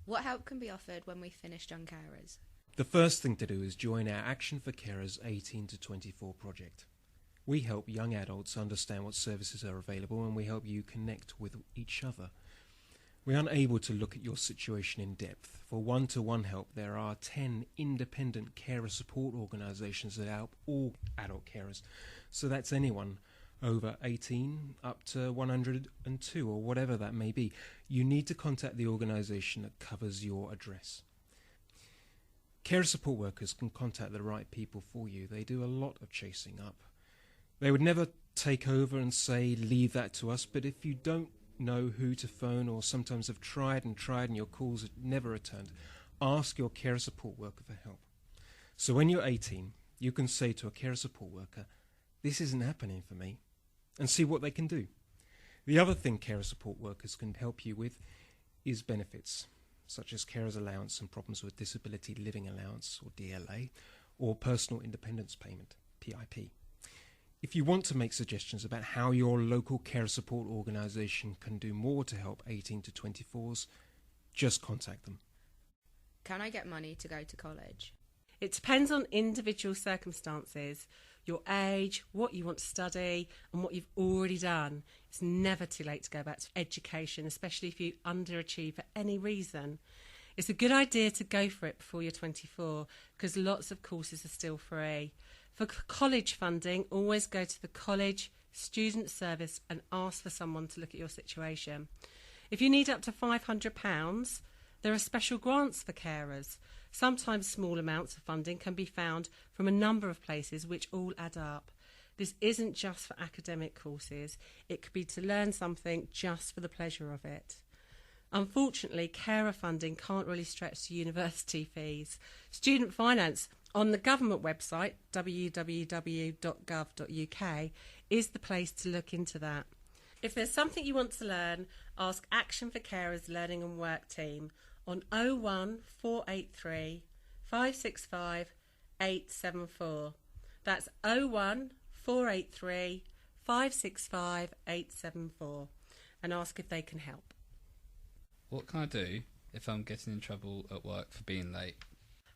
What help can be offered when we finish Young Carers? The first thing to do is join our Action for Carers 18 to 24 project. We help young adults understand what services are available, and we help you connect with each other. We aren't able to look at your situation in depth. For one-to-one help, there are 10 independent carer support organisations that help all adult carers. So that's anyone over 18 up to 102 or whatever that may be. You need to contact the organisation that covers your address. Carer support workers can contact the right people for you. They do a lot of chasing up. They would never take over and say, leave that to us, but if you don't know who to phone, or sometimes have tried and your calls have never returned, ask your carer support worker for help. So when you're 18, you can say to a carer support worker, this isn't happening for me, and see what they can do. The other thing carer support workers can help you with is benefits, such as carer's allowance and problems with disability living allowance, or DLA, or personal independence payment, PIP. If you want to make suggestions about how your local carer support organisation can do more to help 18 to 24s, just contact them. Can I get money to go to college? It depends on individual circumstances, your age, what you want to study, and what you've already done. It's never too late to go back to education, especially if you underachieve for any reason. It's a good idea to go for it before you're 24, because lots of courses are still free. For college funding, always go to the college student service and ask for someone to look at your situation. If you need up to £500, there are special grants for carers. Sometimes small amounts of funding can be found from a number of places which all add up. This isn't just for academic courses. It could be to learn something just for the pleasure of it. Unfortunately, carer funding can't really stretch to university fees. Student finance on the government website, www.gov.uk, is the place to look into that. If there's something you want to learn, ask Action for Carers Learning and Work team on 01483 565 874. That's 01483 565 874, and ask if they can help. What can I do if I'm getting in trouble at work for being late?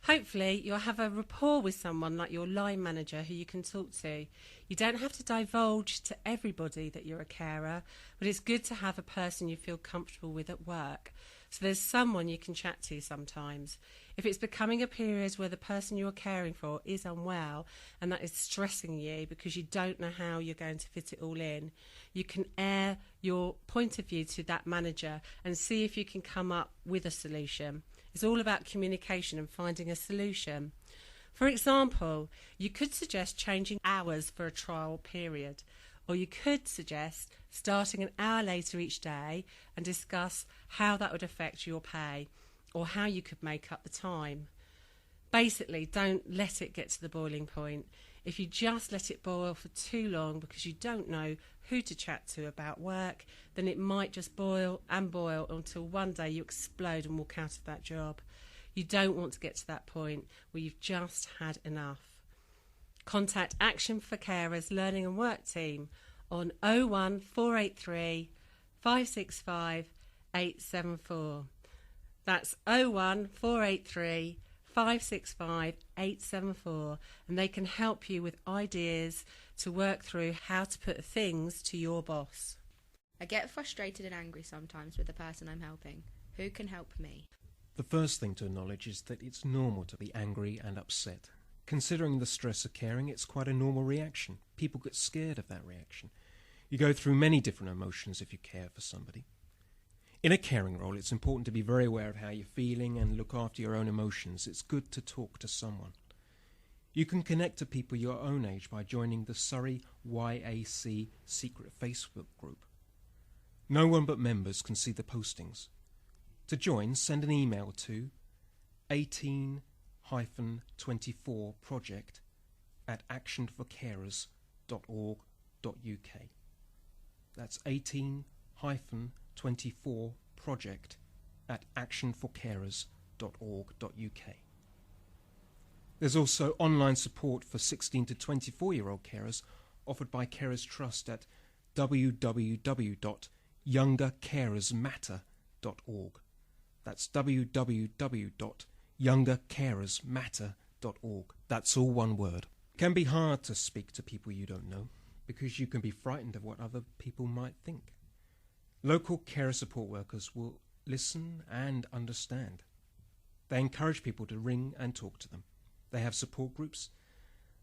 Hopefully you'll have a rapport with someone like your line manager who you can talk to. You don't have to divulge to everybody that you're a carer, but it's good to have a person you feel comfortable with at work. So there's someone you can chat to sometimes. If it's becoming a period where the person you're caring for is unwell and that is stressing you because you don't know how you're going to fit it all in, you can air your point of view to that manager and see if you can come up with a solution. It's all about communication and finding a solution. For example, you could suggest changing hours for a trial period, or you could suggest starting an hour later each day and discuss how that would affect your pay or how you could make up the time. Basically, don't let it get to the boiling point. If you just let it boil for too long because you don't know who to chat to about work, then it might just boil and boil until one day you explode and walk out of that job. You don't want to get to that point where you've just had enough. Contact Action for Carers Learning and Work team on 01483 565 874. That's 01483 565 874, and they can help you with ideas to work through how to put things to your boss. I get frustrated and angry sometimes with the person I'm helping. Who can help me? The first thing to acknowledge is that it's normal to be angry and upset. Considering the stress of caring, it's quite a normal reaction. People get scared of that reaction. You go through many different emotions if you care for somebody. In a caring role, it's important to be very aware of how you're feeling and look after your own emotions. It's good to talk to someone. You can connect to people your own age by joining the Surrey YAC secret Facebook group. No one but members can see the postings. To join, send an email to 18-project@actionforcarers.org.uk. That's 18-project@actionforcarers.org.uk. There's also online support for 16 to 24-year-old carers offered by Carers Trust at www.youngercarersmatter.org. That's www.youngercarersmatter.org. That's all one word. It can be hard to speak to people you don't know because you can be frightened of what other people might think. Local carer support workers will listen and understand. They encourage people to ring and talk to them. They have support groups,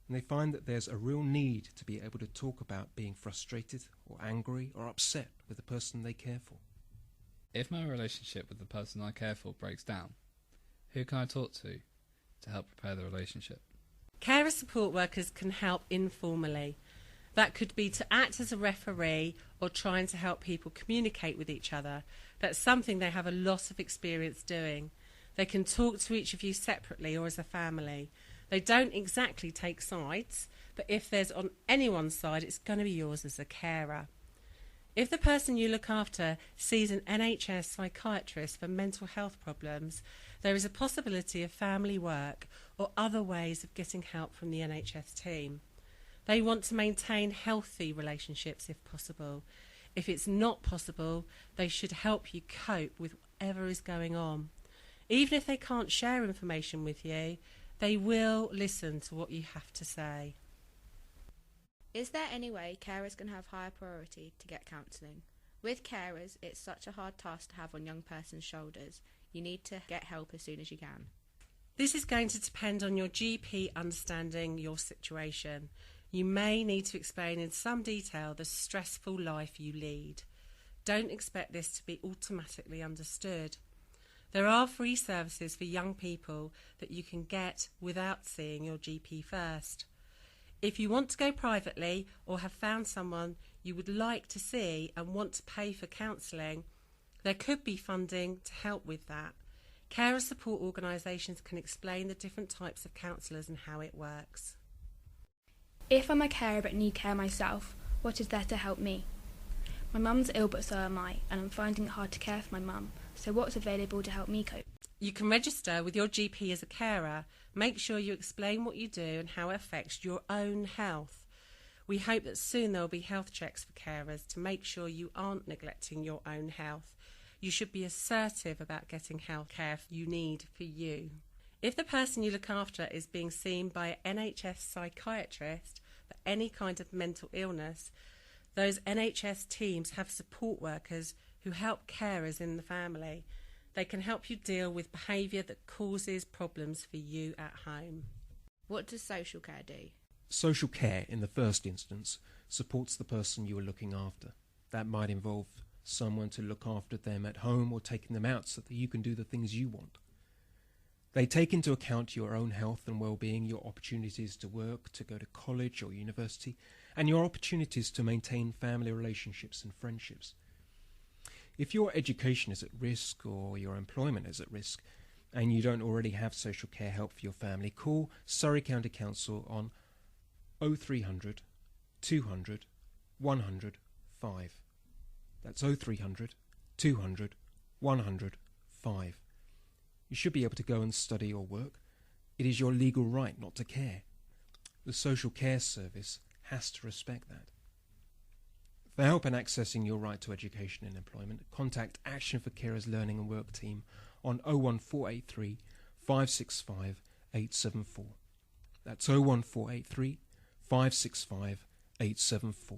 and they find that there's a real need to be able to talk about being frustrated or angry or upset with the person they care for. If my relationship with the person I care for breaks down, who can I talk to help repair the relationship? Carer support workers can help informally. That could be to act as a referee or trying to help people communicate with each other. That's something they have a lot of experience doing. They can talk to each of you separately or as a family. They don't exactly take sides, but if there's on anyone's side, it's going to be yours as a carer. If the person you look after sees an NHS psychiatrist for mental health problems, there is a possibility of family work or other ways of getting help from the NHS team. They want to maintain healthy relationships if possible. If it's not possible, they should help you cope with whatever is going on. Even if they can't share information with you, they will listen to what you have to say. Is there any way carers can have higher priority to get counselling? With carers, it's such a hard task to have on young person's shoulders. You need to get help as soon as you can. This is going to depend on your GP understanding your situation. You may need to explain in some detail the stressful life you lead. Don't expect this to be automatically understood. There are free services for young people that you can get without seeing your GP first. If you want to go privately or have found someone you would like to see and want to pay for counselling, there could be funding to help with that. Carer support organisations can explain the different types of counsellors and how it works. If I'm a carer but need care myself, what is there to help me? My mum's ill but so am I, and I'm finding it hard to care for my mum, so what's available to help me cope? You can register with your GP as a carer. Make sure you explain what you do and how it affects your own health. We hope that soon there will be health checks for carers to make sure you aren't neglecting your own health. You should be assertive about getting health care you need for you. If the person you look after is being seen by an NHS psychiatrist for any kind of mental illness, those NHS teams have support workers who help carers in the family. They can help you deal with behaviour that causes problems for you at home. What does social care do? Social care, in the first instance, supports the person you are looking after. That might involve someone to look after them at home or taking them out so that you can do the things you want. They take into account your own health and well-being, your opportunities to work, to go to college or university, and your opportunities to maintain family relationships and friendships. If your education is at risk or your employment is at risk and you don't already have social care help for your family, call Surrey County Council on 0300 200 100 5. That's 0300 200 100 5. You should be able to go and study or work. It is your legal right not to care. The social care service has to respect that. For help in accessing your right to education and employment, contact Action for Carers Learning and Work team on 01483 565 874. That's 01483 565 874.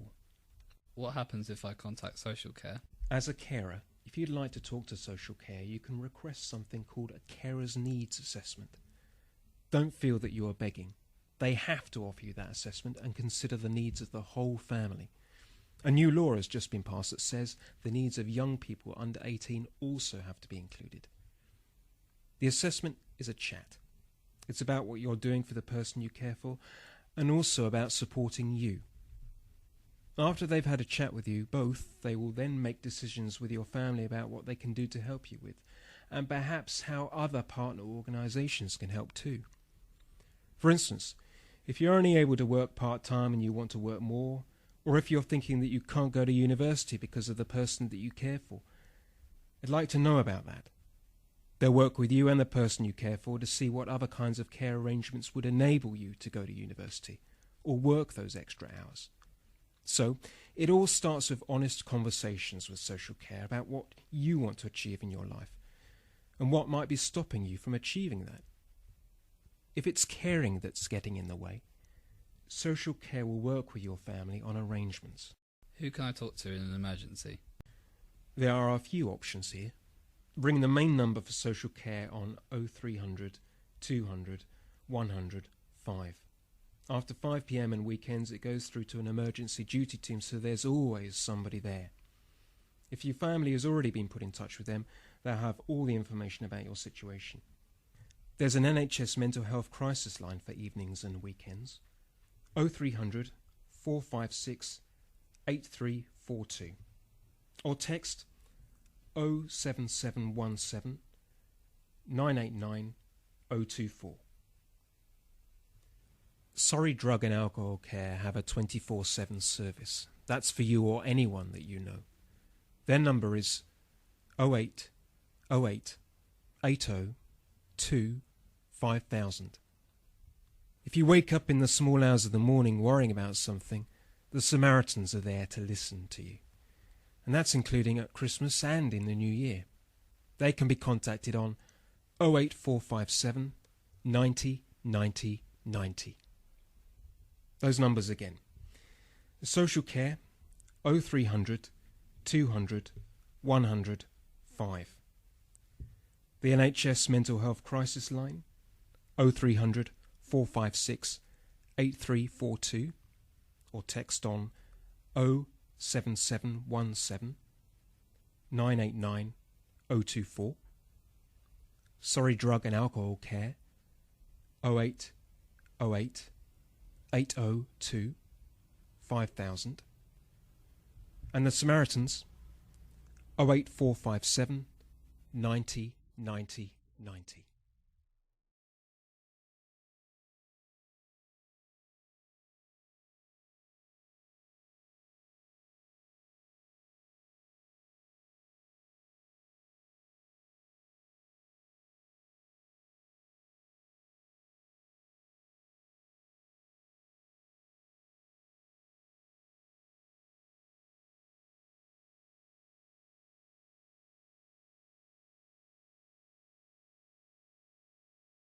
What happens if I contact social care? As a carer, if you'd like to talk to social care, you can request something called a carer's needs assessment. Don't feel that you are begging. They have to offer you that assessment and consider the needs of the whole family. A new law has just been passed that says the needs of young people under 18 also have to be included. The assessment is a chat. It's about what you're doing for the person you care for and also about supporting you. After they've had a chat with you both, they will then make decisions with your family about what they can do to help you with, and perhaps how other partner organisations can help too. For instance, if you're only able to work part-time and you want to work more, or if you're thinking that you can't go to university because of the person that you care for, I'd like to know about that. They'll work with you and the person you care for to see what other kinds of care arrangements would enable you to go to university or work those extra hours. So, it all starts with honest conversations with social care about what you want to achieve in your life. and what might be stopping you from achieving that. If it's caring that's getting in the way, social care will work with your family on arrangements. Who can I talk to in an emergency? There are a few options here. Ring the main number for social care on 0300 200 100 5. After 5 p.m. and weekends it goes through to an emergency duty team, so there's always somebody there. If your family has already been put in touch with them, they'll have all the information about your situation. There's an NHS mental health crisis line for evenings and weekends. 0300 456 8342. Or text 07717 989 024. Surrey Drug and Alcohol Care have a 24/7 service. That's for you or anyone that you know. Their number is 08 08 80 2 5000. If you wake up in the small hours of the morning worrying about something, the Samaritans are there to listen to you. And that's including at Christmas and in the New Year. They can be contacted on 08457 90 90 90. Those numbers again. Social care 0300 200 100 5. The NHS mental health crisis line 0300 456 8342, or text on 07717 989 024. Surrey Drug and Alcohol Care 08 08 802 5000. And the Samaritans 08457 90 90 90.